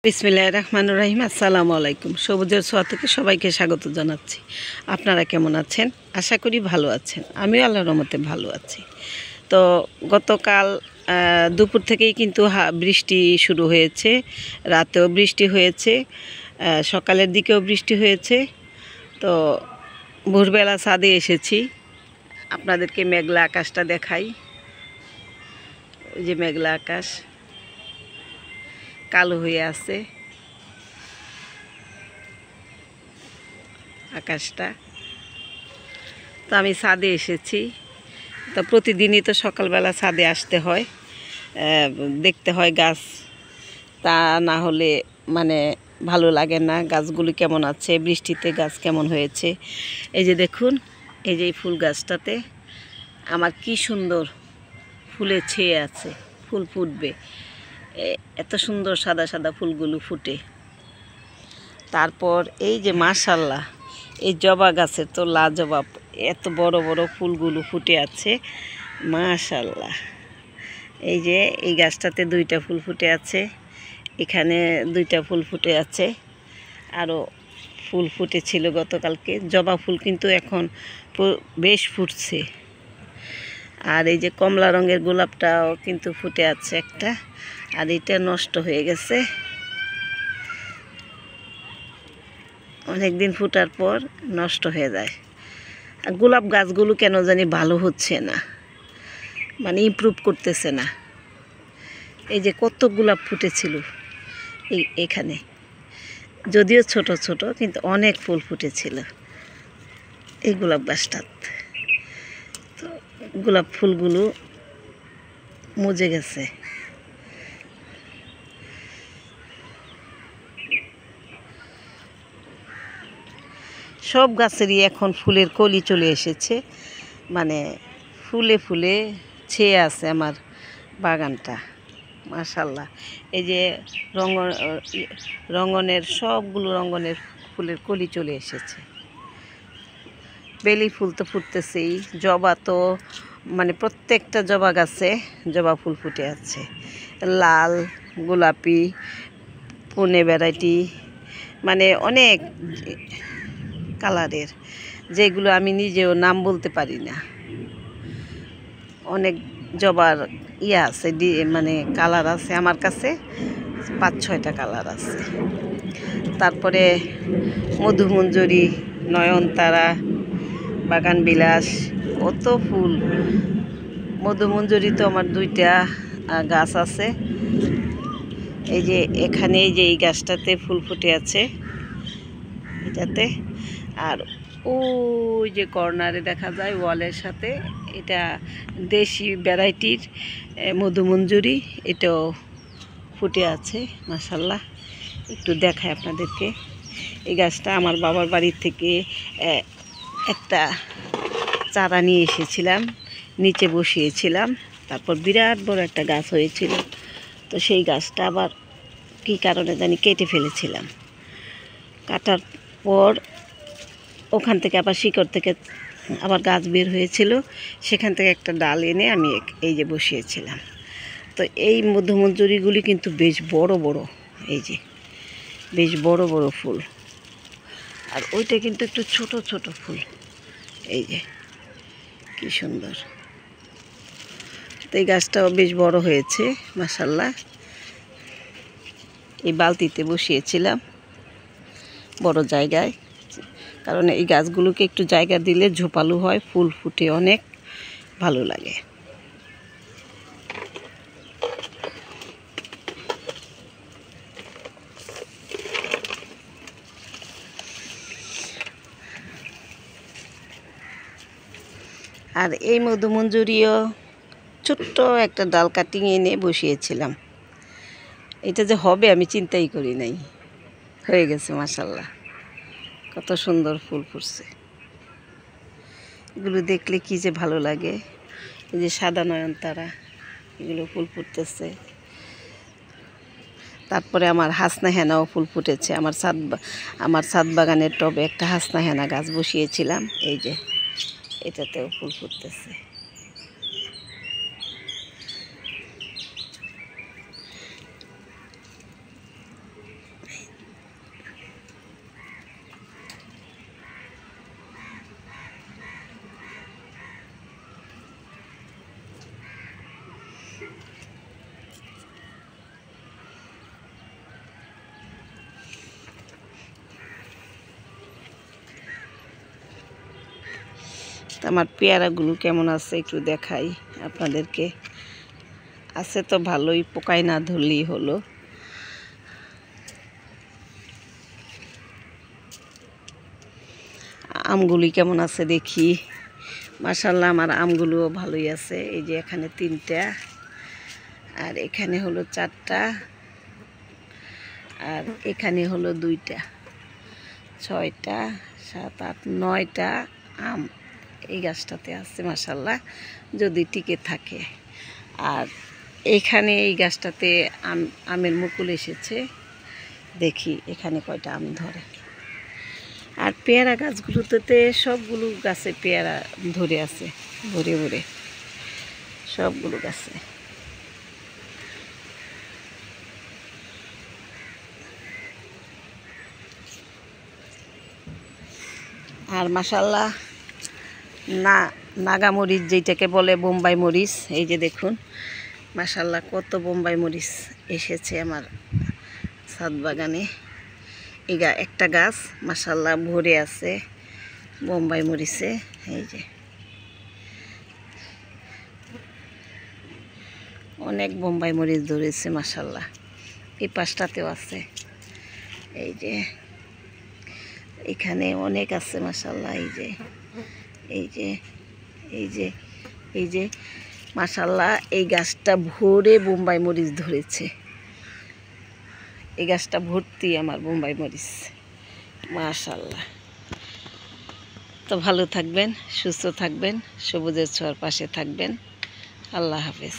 বিসমিল্লাহির রহমানির রহিম। আসসালামু আলাইকুম। সবুজের ছোঁয়া থেকে সবাইকে স্বাগত জানাচ্ছি। আপনারা কেমন আছেন? আশা করি ভালো আছেন। আমিও আল্লাহর রহমতে ভালো আছি। তো গতকাল দুপুর থেকেই কিন্তু বৃষ্টি শুরু হয়েছে, রাতেও বৃষ্টি হয়েছে, সকালের দিকেও বৃষ্টি হয়েছে। তো ভোরবেলা ছাদে এসেছি, আপনাদেরকে মেঘলা আকাশটা দেখাই। ওই যে মেঘলা আকাশ কালো হয়ে আছে আকাশটা। তো আমি ছাদে এসেছি। তো প্রতিদিনই তো সকালবেলা ছাদে আসতে হয়, দেখতে হয় গাছ, তা না হলে মানে ভালো লাগে না। গাছগুলি কেমন আছে, বৃষ্টিতে গাছ কেমন হয়েছে। এই যে দেখুন, এই যে ফুল গাছটাতে আমার কি সুন্দর ফুলে ছেয়ে আছে, ফুল ফুটবে। এত সুন্দর সাদা সাদা ফুলগুলো ফুটে। তারপর এই যে মাশাআল্লাহ, এই জবা গাছের তো লাজবাব, এত বড় বড় ফুলগুলো ফুটে আছে মাশাআল্লাহ। এই যে এই গাছটাতে দুইটা ফুল ফুটে আছে, এখানে দুইটা ফুল ফুটে আছে, আরও ফুল ফুটেছিল গতকালকে। জবা ফুল কিন্তু এখন বেশ ফুটছে। আর এই যে কমলা রঙের গোলাপটাও কিন্তু ফুটে আছে একটা, আর এটা নষ্ট হয়ে গেছে। অনেক দিন ফুটার পর নষ্ট হয়ে যায়। আর গোলাপ গাছগুলো কেন জানি ভালো হচ্ছে না, মানে ইমপ্রুভ করতেছে না। এই যে কত গোলাপ ফুটেছিল এখানে, যদিও ছোট ছোট, কিন্তু অনেক ফুল ফুটেছিল এই গোলাপ গাছটাত। তো গোলাপ ফুলগুলো মজে গেছে। সব গাছেরই এখন ফুলের কলি চলে এসেছে, মানে ফুলে ফুলে ছেয়ে আছে আমার বাগানটা মাশাআল্লাহ। এই যে রঙনের সবগুলো রঙনের ফুলের কলি চলে এসেছে। বেলি ফুল তো ফুটতেছেই, জবা তো মানে প্রত্যেকটা জবা গাছে জবা ফুল ফুটে আছে, লাল, গোলাপি, পুনে ভ্যারাইটি, মানে অনেক কালারের, যেগুলো আমি নিজেও নাম বলতে পারি না। অনেক জবার আছে, মানে কালার আছে আমার কাছে 5-6টা কালার আছে। তারপরে মধুমঞ্জরি, নয়নতারা, বাগান বিলাস, কত ফুল। মধুমঞ্জরি তো আমার 2টা গাছ আছে। এই যে এখানে এই যে এই গাছটাতে ফুল ফুটে আছে এটাতে, আর ওই যে কর্নারে দেখা যায় ওয়ালের সাথে, এটা দেশি ভ্যারাইটির মধুমঞ্জরি, এটাও ফুটে আছে মাশাআল্লাহ। একটু দেখায় আপনাদেরকে। এই গাছটা আমার বাবার বাড়ির থেকে একটা চারা নিয়ে এসেছিলাম, নিচে বসিয়েছিলাম, তারপর বিরাট বড় একটা গাছ হয়েছিল। তো সেই গাছটা আবার কী কারণে জানি কেটে ফেলেছিলাম। কাটার পর ওখান থেকে আবার শিকড় থেকে আবার গাছ বের হয়েছিল, সেখান থেকে একটা ডাল এনে আমি এই যে বসিয়েছিলাম। তো এই মধুমঞ্জরিগুলি কিন্তু বেশ বড় বড়, এই যে বেশ বড় বড় ফুল। আর ওইটা কিন্তু একটু ছোট ছোট ফুল, এই যে কি সুন্দর। তো এই গাছটাও বেশ বড় হয়েছে মাশাআল্লাহ। এই বালতিতে বসিয়েছিলাম বড় জায়গায়, কারণ এই গাছগুলোকে একটু জায়গা দিলে ঝোপালো হয়, ফুল ফুটে অনেক ভালো লাগে। আর এই মধুমঞ্জরিও ছোট্ট একটা ডাল কাটিং এনে বসিয়েছিলাম। এটা যে হবে আমি চিন্তাই করি নাই, হয়ে গেছে মাশাআল্লাহ। কত সুন্দর ফুল ফুটছে, এগুলো দেখলে কি যে ভালো লাগে। এই যে সাদা নয়নতারা, এগুলো ফুল ফুটতেছে। তারপরে আমার হাসনা হেনাও ফুল ফুটেছে। আমার ছাদ বাগানের টবে একটা হাসনা হেনা গাছ বসিয়েছিলাম, এই যে এটাতেও ফুল ফুটতেছে। তো আমার পেয়ারাগুলো কেমন আছে একটু দেখাই আপনাদেরকে। আছে তো ভালোই, পোকায় না ধরলেই হলো। আমগুলি কেমন আছে দেখি। মাশাআল্লাহ আমার আমগুলোও ভালোই আছে। এই যে এখানে 3টা, আর এখানে হলো 4টা, আর এখানে হলো 2টা, 6টা, 7, 8, 9টা আম এই গাছটাতে আছে মাশাআল্লাহ, যদি টিকে থাকে। আর এইখানে এই গাছটাতে আমের মুকুল এসেছে, দেখি এখানে কয়টা আম ধরে। আর পেয়ারা গাছগুলোতে সবগুলো গাছে পেয়ারা ধরে আছে, ভরে ভরে সবগুলো গাছে। আর মাশাআল্লাহ নাগা মরিচ যেটাকে বলে বোম্বাই মরিচ, এই যে দেখুন মাশাআল্লাহ কত বোম্বাই মরিচ এসেছে আমার ছাদ বাগানে। এই একটা গাছ মাশাআল্লাহ ভরে আছে বোম্বাই মরিচে। এই যে অনেক বোম্বাই মরিচ ধরেছে মাশাআল্লাহ। এই পাশটাতেও আছে, এই যে এখানে অনেক আছে মাশাআল্লাহ। এই যে এই যে এই যে এই যে মাশাআল্লাহ এই গাছটা ভরে বোম্বাই মরিচ ধরেছে। এই গাছটা ভর্তি আমার বোম্বাই মরিচ মাশাআল্লাহ। তো ভালো থাকবেন, সুস্থ থাকবেন, সবুজের ছোঁয়ার পাশে থাকবেন। আল্লাহ হাফেজ।